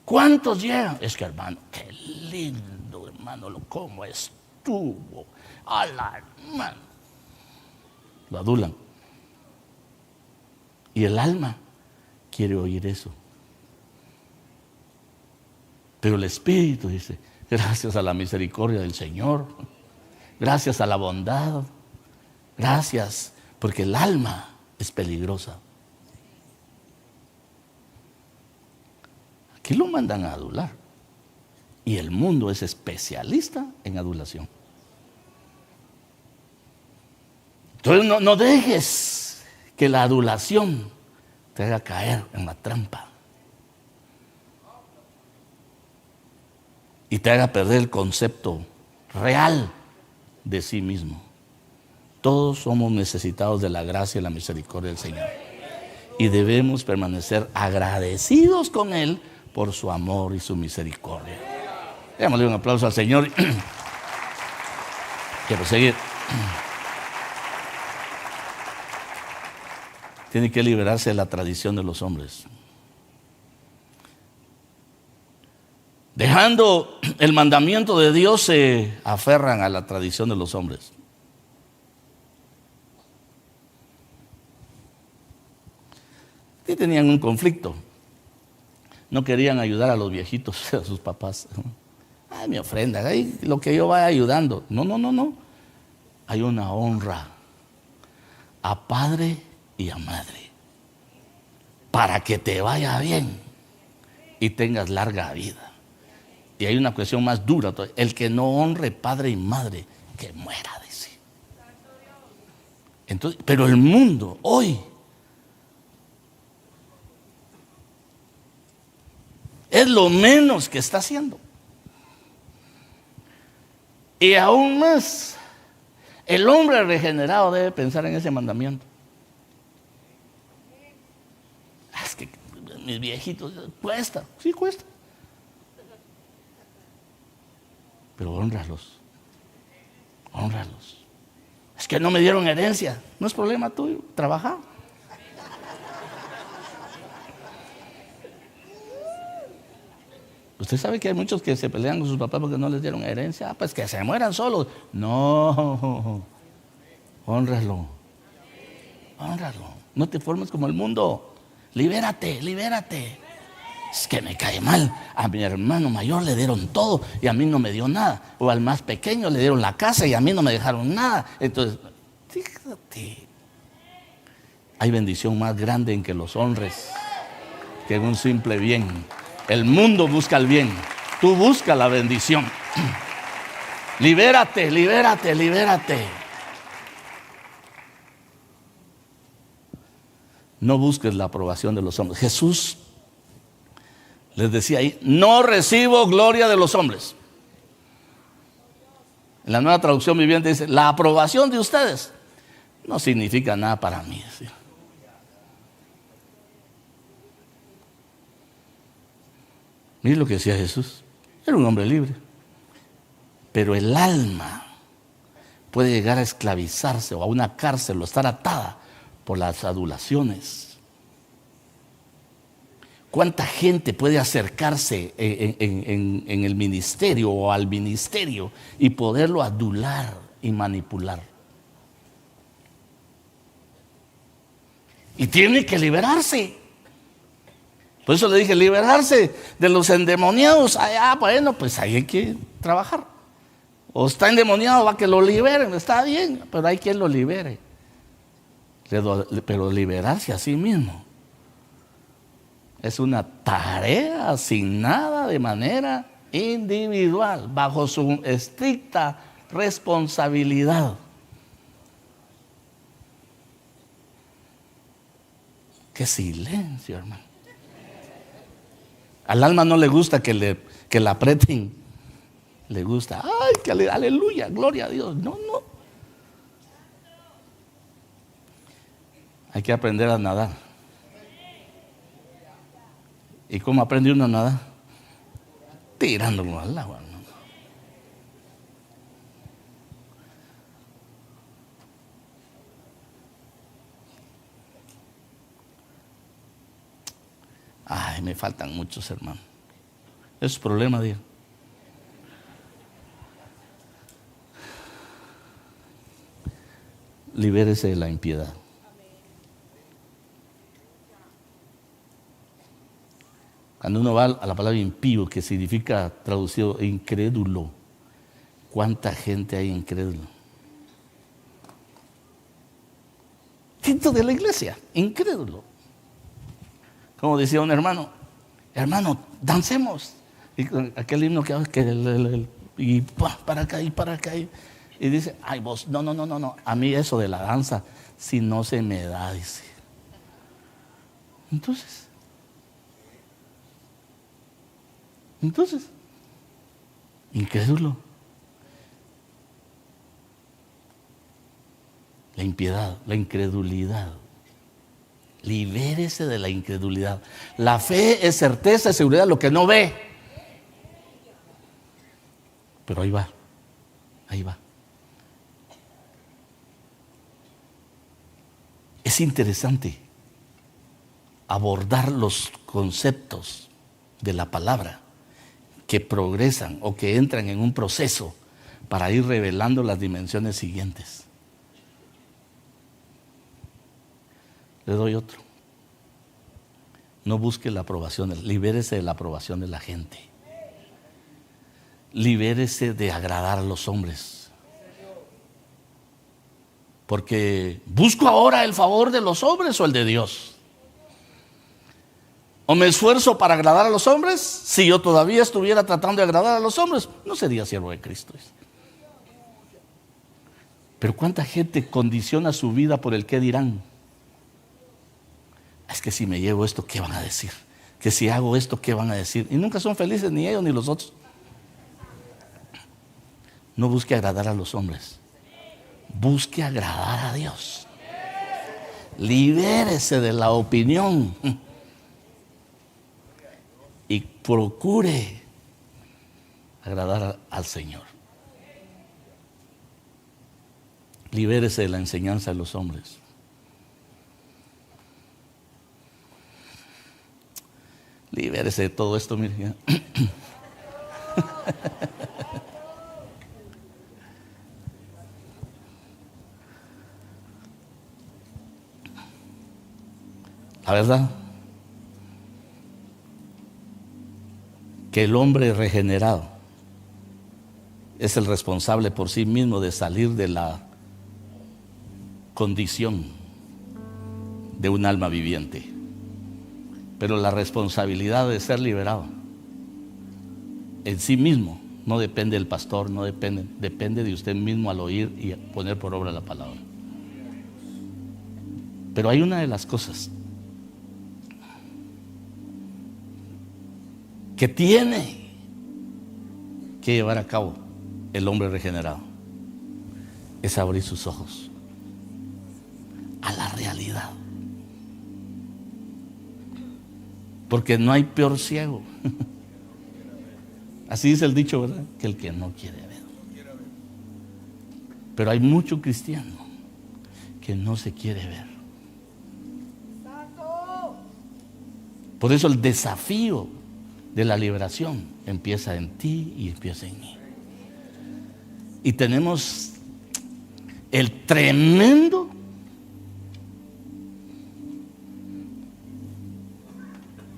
Speaker 3: ¿Cuántos llegan? Es que, hermano, qué lindo, hermano, cómo estuvo. A la hermano. Lo adulan. Y el alma quiere oír eso. Pero el espíritu dice: gracias a la misericordia del Señor, gracias a la bondad, gracias, porque el alma es peligrosa. Aquí lo mandan a adular. Y el mundo es especialista en adulación. Entonces no dejes que la adulación te haga caer en la trampa y te haga perder el concepto real de sí mismo. Todos somos necesitados de la gracia y la misericordia del Señor, y debemos permanecer agradecidos con Él por su amor y su misericordia. Démosle un aplauso al Señor. Quiero seguir. Tiene que liberarse de la tradición de los hombres. Dejando el mandamiento de Dios, se aferran a la tradición de los hombres. Sí tenían un conflicto. No querían ayudar a los viejitos, a sus papás. Ay, mi ofrenda, ay, lo que yo vaya ayudando. No. Hay una honra a padre y a madre para que te vaya bien y tengas larga vida. Y hay una cuestión más dura todavía. El que no honre padre y madre, que muera, dice. Entonces, pero el mundo hoy es lo menos que está haciendo. Y aún más, el hombre regenerado debe pensar en ese mandamiento. Es que mis viejitos, cuesta, sí cuesta. Pero hónralos. Es que no me dieron herencia. No es problema tuyo, trabaja. Usted sabe que hay muchos que se pelean con sus papás porque no les dieron herencia. Pues que se mueran solos. No, hónralo. No te formes como el mundo. Libérate. Es que me cae mal. A mi hermano mayor le dieron todo y a mí no me dio nada. O al más pequeño le dieron la casa y a mí no me dejaron nada. Entonces, fíjate, hay bendición más grande en que los honres que en un simple bien. El mundo busca el bien, tú busca la bendición. Libérate. No busques la aprobación de los hombres. Jesús les decía ahí, no recibo gloria de los hombres. En la Nueva Traducción Viviente dice, la aprobación de ustedes no significa nada para mí. ¿Sí? Mire lo que decía Jesús. Era un hombre libre. Pero el alma puede llegar a esclavizarse o a una cárcel o estar atada por las adulaciones. ¿Cuánta gente puede acercarse en el ministerio o al ministerio y poderlo adular y manipular? Y tiene que liberarse. Por eso le dije, liberarse de los endemoniados. Bueno, pues ahí hay que trabajar. O está endemoniado, va que lo liberen, está bien, pero hay quien lo libere. Pero liberarse a sí mismo es una tarea asignada de manera individual, bajo su estricta responsabilidad. Qué silencio, hermano. Al alma no le gusta que la aprieten. Le gusta, ay, que aleluya, gloria a Dios. No. Hay que aprender a nadar. ¿Y cómo aprende uno a nadar? Tirándolo al agua, ¿no? Ay, me faltan muchos, hermanos. Es problema, Dios. Libérese de la impiedad. Cuando uno va a la palabra impío, que significa traducido incrédulo, ¿cuánta gente hay incrédulo? Dentro de la iglesia, incrédulo. Como decía un hermano, dancemos. Y con aquel himno y para acá y para acá. Y dice, ay vos, no, a mí eso de la danza, si no se me da, dice. Entonces, incrédulo. La impiedad, la incredulidad. Libérese de la incredulidad. La fe es certeza y seguridad de lo que no ve. Pero ahí va. Es interesante abordar los conceptos de la palabra que progresan o que entran en un proceso para ir revelando las dimensiones siguientes. Le doy otro. No busque la aprobación, libérese de la aprobación de la gente. Libérese de agradar a los hombres. Porque busco ahora el favor de los hombres o el de Dios. ¿O me esfuerzo para agradar a los hombres? Si yo todavía estuviera tratando de agradar a los hombres, no sería siervo de Cristo. Pero ¿cuánta gente condiciona su vida por el qué dirán? Es que si me llevo esto, ¿qué van a decir? Que si hago esto, ¿qué van a decir? Y nunca son felices ni ellos ni los otros. No busque agradar a los hombres. Busque agradar a Dios. Libérese de la opinión y procure agradar al Señor. Libérese de la enseñanza de los hombres. Libérese de todo esto, mire. La verdad, que el hombre regenerado es el responsable por sí mismo de salir de la condición de un alma viviente. Pero la responsabilidad de ser liberado en sí mismo no depende del pastor, no depende de usted mismo al oír y poner por obra la palabra. Pero hay una de las cosas que tiene que llevar a cabo el hombre regenerado, es abrir sus ojos a la realidad. Porque no hay peor ciego. Así dice el dicho, ¿verdad? Que el que no quiere ver. Pero hay mucho cristiano que no se quiere ver. Por eso el desafío de la liberación empieza en ti y empieza en mí. Y tenemos el tremendo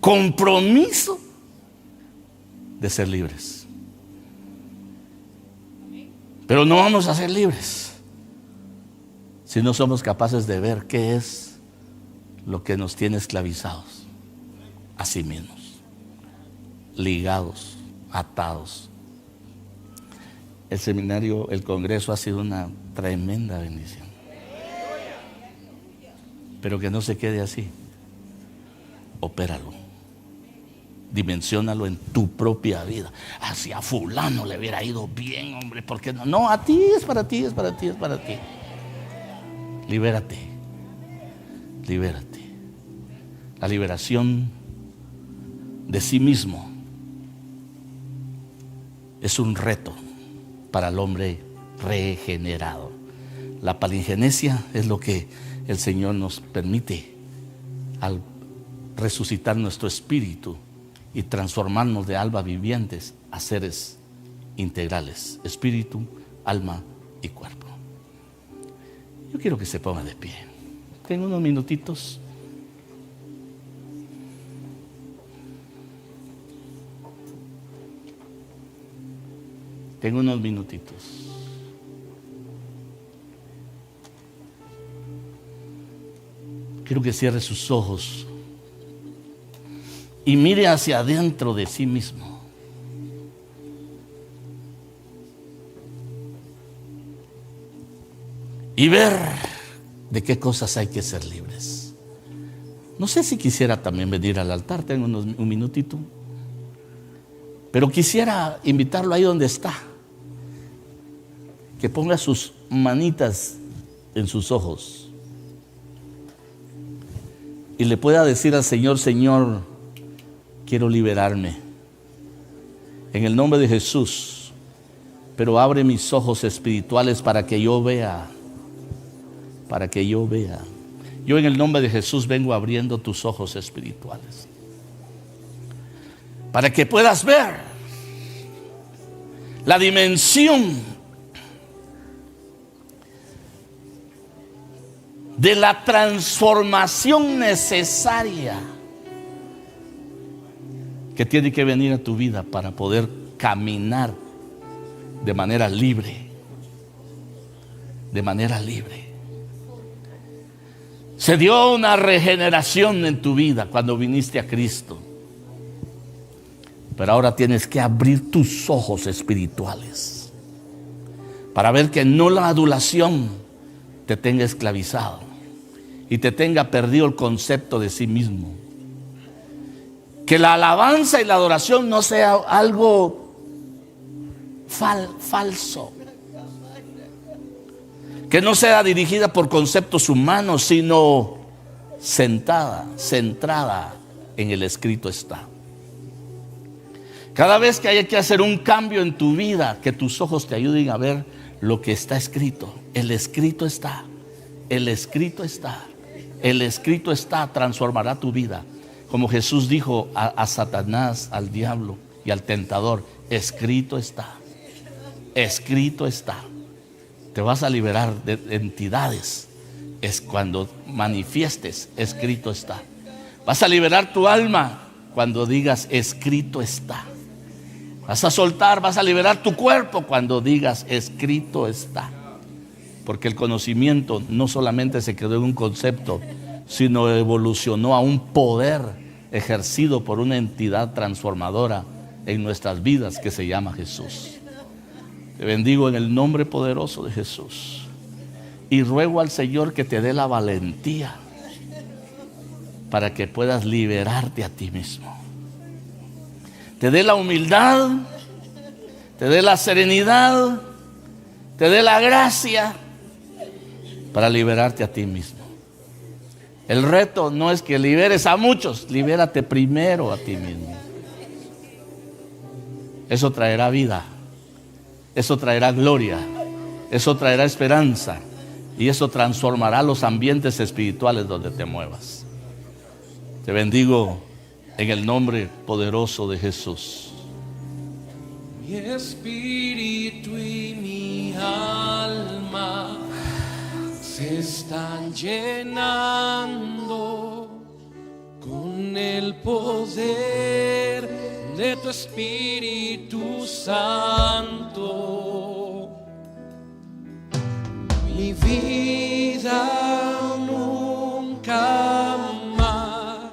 Speaker 3: compromiso de ser libres. Pero no vamos a ser libres si no somos capaces de ver qué es lo que nos tiene esclavizados a sí mismos, ligados, atados. El seminario, el congreso ha sido una tremenda bendición. Pero que no se quede así. Opéralo. Dimensiónalo en tu propia vida. Hacia fulano le hubiera ido bien, hombre, ¿por qué no? No, a ti, es para ti, es para ti, es para ti. Libérate. Libérate. La liberación de sí mismo es un reto para el hombre regenerado. La palingenesia es lo que el Señor nos permite al resucitar nuestro espíritu y transformarnos de alma vivientes a seres integrales, espíritu, alma y cuerpo. Yo quiero que se ponga de pie. Tengo unos minutitos. Tengo unos minutitos. Quiero que cierre sus ojos y mire hacia adentro de sí mismo. Y ver de qué cosas hay que ser libres. No sé si quisiera también venir al altar, tengo un minutito. Pero quisiera invitarlo ahí donde está. Que ponga sus manitas en sus ojos. Y le pueda decir al Señor: Señor, quiero liberarme en el nombre de Jesús, pero abre mis ojos espirituales para que yo vea, para que yo vea. Yo en el nombre de Jesús vengo abriendo tus ojos espirituales para que puedas ver la dimensión de la transformación necesaria que tiene que venir a tu vida para poder caminar de manera libre. De manera libre. Se dio una regeneración en tu vida cuando viniste a Cristo. Pero ahora tienes que abrir tus ojos espirituales para ver que no la adulación te tenga esclavizado y te tenga perdido el concepto de sí mismo. Que la alabanza y la adoración no sea algo falso. Que no sea dirigida por conceptos humanos, sino centrada en el escrito está. Cada vez que haya que hacer un cambio en tu vida, que tus ojos te ayuden a ver lo que está escrito. El escrito está. El escrito está. El escrito está, transformará tu vida. Como Jesús dijo a Satanás, al diablo y al tentador, escrito está. Escrito está. Te vas a liberar de entidades. Es cuando manifiestes, escrito está. Vas a liberar tu alma cuando digas, escrito está. Vas a soltar, vas a liberar tu cuerpo cuando digas, escrito está. Porque el conocimiento no solamente se quedó en un concepto, sino evolucionó a un poder ejercido por una entidad transformadora en nuestras vidas que se llama Jesús. Te bendigo en el nombre poderoso de Jesús y ruego al Señor que te dé la valentía para que puedas liberarte a ti mismo. Te dé la humildad, te dé la serenidad, te dé la gracia para liberarte a ti mismo. El reto no es que liberes a muchos, libérate primero a ti mismo. Eso traerá vida. Eso traerá gloria, eso traerá esperanza y eso transformará los ambientes espirituales donde te muevas. Te bendigo en el nombre poderoso de Jesús.
Speaker 4: Mi espíritu y mi alma se están llenando con el poder de tu Espíritu Santo. Mi vida nunca más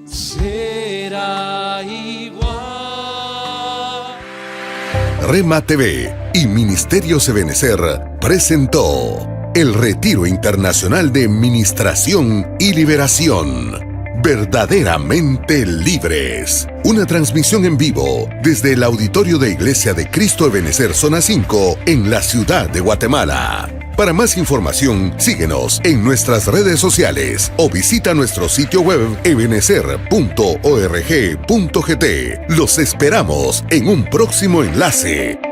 Speaker 4: será igual.
Speaker 1: Rema TV y Ministerios Ebenecer presentó el Retiro Internacional de Ministración y Liberación. Verdaderamente libres. Una transmisión en vivo desde el auditorio de Iglesia de Cristo Ebenecer Zona 5 en la ciudad de Guatemala. Para más información, síguenos en nuestras redes sociales o visita nuestro sitio web ebenecer.org.gt. Los esperamos en un próximo enlace.